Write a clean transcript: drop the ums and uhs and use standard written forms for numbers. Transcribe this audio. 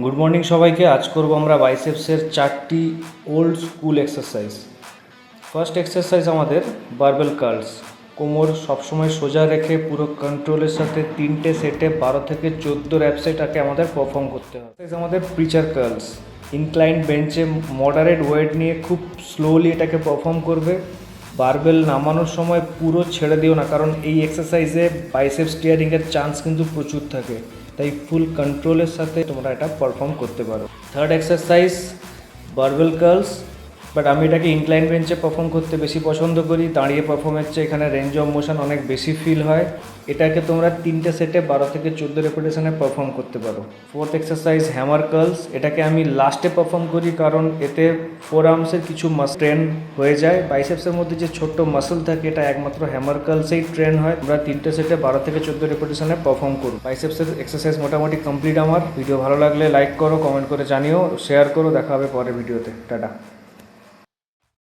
Good morning সবাইকে। আজ করব আমরা বাইসেপসের 4টি old school exercise. First exercise আমাদের বারবেল কার্লস। কোমর সবসময় সোজা রেখে পুরো কন্ট্রোলের সাথে 3টে সেটে 12 থেকে 14 র্যাপসেটাকে আমাদের পারফর্ম করতে হবে। আমাদের প্রিচার কার্লস, ইনক্লাইন্ড বেঞ্চে মডারেট ওয়েট নিয়ে খুব স্লোলি এটাকে পারফর্ম করবে। বারবেল নামানোর সময় পুরো ছেড়ে দিও না, কারণ এই এক্সারসাইজে বাইসেপস টিয়ারিংয়ের চান্স কিন্তু প্রচুর থাকে, তাই ফুল কন্ট্রোলের সাথে তোমরা এটা পারফর্ম করতে পারো। থার্ড এক্সারসাইজ বারবেল কার্লস, বাট আমি এটাকে ইনক্লাইন বেঞ্চে পারফর্ম করতে বেশি পছন্দ করি। দাঁড়িয়ে পারফর্মের চেয়ে এখানে রেঞ্জ অফ মোশন অনেক বেশি ফিল হয়। এটাকে তোমরা 3টে সেটে 12 থেকে 14 রেপিটেশনে পারফর্ম করতে পারো। ফোর্থ এক্সারসাইজ হ্যামার কার্লস, এটাকে আমি লাস্টে পারফর্ম করি কারণ এতে ফোর আর্মসের কিছু ট্রেন হয়ে যায়। বাইসেপসের মধ্যে যে ছোট্ট মাসল থাকে এটা একমাত্র হ্যামার কার্লসেই ট্রেন হয়। আমরা 3টে সেটে 12 থেকে 14 রেপিটেশনে পারফর্ম করব। বাইসেপসের এক্সারসাইজ মোটামুটি কমপ্লিট আমার। ভিডিও ভালো লাগলে লাইক করো, কমেন্ট করে জানিও, শেয়ার করো। দেখা হবে পরের ভিডিওতে। টাটা।